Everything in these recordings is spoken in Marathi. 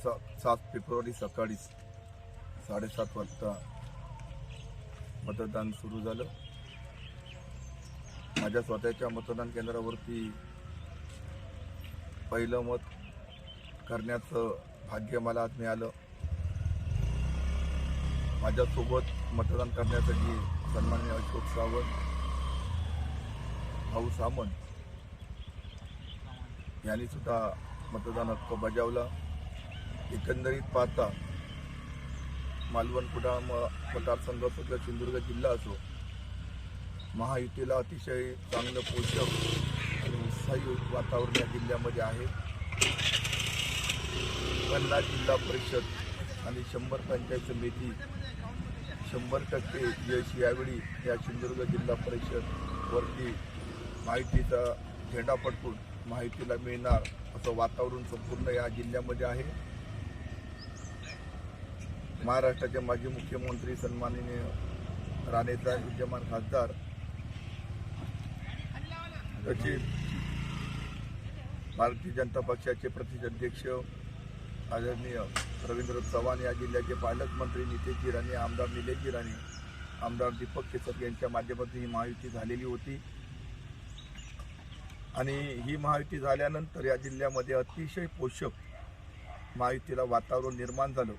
7 फेब्रुवारी सकाळी 7:30 वाजता मतदान सुरू झालं। माझ्या स्वतःच्या मतदान केंद्रावरती पहिलं मत करण्याचं भाग्य मला आज मिळालं। माझ्यासोबत मतदान करण्यासाठी सन्माननीय अशोक सावंत, भाऊ सामंत यांनी सुद्धा मतदान हक्क बजावला। एकंदरीत पाहता मालवण कुडाळ मतदारसंघ असो किंवा सिंधुदुर्ग जिल्हा असो, महायुतीला अतिशय चांगलं पोषक आणि उत्साही वातावरण या जिल्ह्यामध्ये आहे। 50 जिल्हा परिषद आणि 100 पंचायत समिती 100% यश यावेळी या सिंधुदुर्ग जिल्हा परिषद वरती महायुतीचा झेंडा फडकून महायुतीला मिळणार असं वातावरण संपूर्ण या जिल्ह्यामध्ये आहे। महाराष्ट्राचे माजी मुख्यमंत्री सन्माननीय राणेसाहेब, विद्यमान खासदार तसेच भारतीय जनता पक्षाचे प्रदेश अध्यक्ष आदरणीय रवींद्र चव्हाण, या जिल्ह्याचे पालकमंत्री नितेशजी राणे, आमदार निलेशजी राणे, आमदार दीपक केसर यांच्या माध्यमातून ही महायुती झालेली होती। आणि ही महायुती झाल्यानंतर या जिल्ह्यामध्ये अतिशय पोषक महायुतीला वातावरण निर्माण झालं।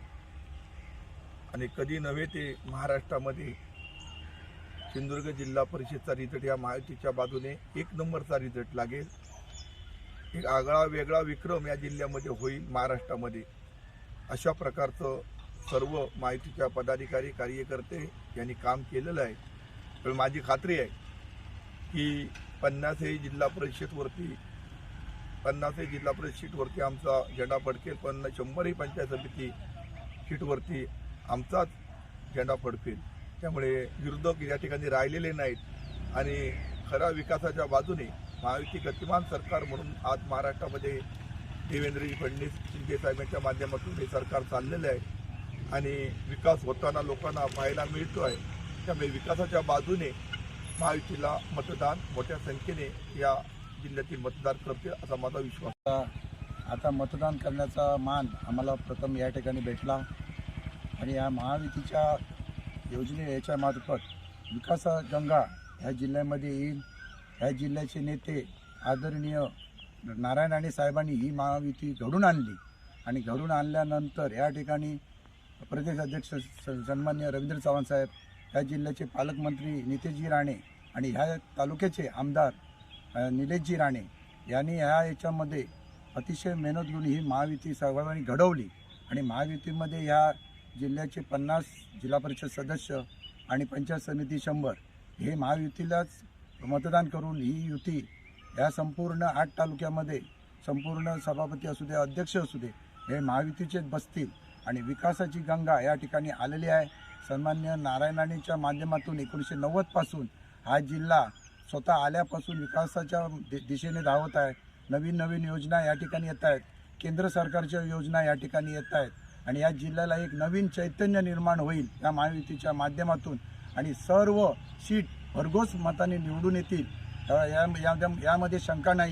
आणि कधी नव्हे ते महाराष्ट्रामध्ये सिंधुदुर्ग जिल्हा परिषदचा रिझल्ट या महायुतीच्या बाजूने 1 नंबरचा रिझल्ट लागेल। एक आगळा वेगळा विक्रम या जिल्ह्यामध्ये होईल महाराष्ट्रामध्ये, अशा प्रकारचं सर्व महायुतीच्या पदाधिकारी कार्यकर्ते यांनी काम केलेलं आहे। तर माझी खात्री आहे की 50 जिल्हा परिषदवरती 50 जिल्हा परिषद सीटवरती आमचा झेंडा फडकेल, पण 100 पंचायत समिती सीटवरती आमचाच झेंडा फडकेल। त्यामुळे विरोधक या ठिकाणी राहिलेले नाहीत आणि खऱ्या विकासाच्या बाजूने महायुती गतिमान सरकार म्हणून आज महाराष्ट्रामध्ये देवेंद्रजी फडणवीस शिंदे साहेबांच्या माध्यमातून हे सरकार चाललेलं आहे आणि विकास होताना लोकांना पाहायला मिळतो आहे। त्यामुळे विकासाच्या बाजूने महायुतीला मतदान मोठ्या संख्येने या जिल्ह्यातील मतदार करतील असा माझा विश्वास। आता मतदान करण्याचा मान आम्हाला प्रथम या ठिकाणी भेटला आणि या महायुतीच्या याच्या मार्फत विकास गंगा ह्या जिल्ह्यामध्ये येईल। ह्या जिल्ह्याचे नेते आदरणीय नारायण राणे साहेबांनी ही महायुती घडून आणली आणि घडून आणल्यानंतर या ठिकाणी प्रदेश अध्यक्ष सन्माननीय रवींद्र चव्हाण साहेब, ह्या जिल्ह्याचे पालकमंत्री नितेशजी राणे आणि ह्या तालुक्याचे आमदार निलेशजी राणे यांनी याच्यामध्ये अतिशय मेहनत घेऊन ही महायुती सर्वांनी घडवली आणि महायुतीमध्ये ह्या जिल्ह्याचे 50 जिल्हा परिषद सदस्य आणि पंचायत समिती 100 हे महायुतीलाच मतदान करून ही युती या संपूर्ण 8 तालुक्यामध्ये संपूर्ण सभापती असू दे, अध्यक्ष असू दे, हे महायुतीचेच बसतील आणि विकासाची गंगा या ठिकाणी आलेली आहे। सन्मान्य नारायण राणेंच्या माध्यमातून 1990 पासून हा जिल्हा स्वतः आल्यापासून विकासाच्या दिशेने धावत आहे। नवीन नवीन योजना या ठिकाणी येत आहेत, केंद्र सरकारच्या योजना या ठिकाणी येत आहेत आणि या जिल्ह्याला एक नवीन चैतन्य निर्माण होईल या महायुतीच्या माध्यमातून आणि सर्व सीट भरघोस मताने निवडून येतील यामध्ये शंका नाही।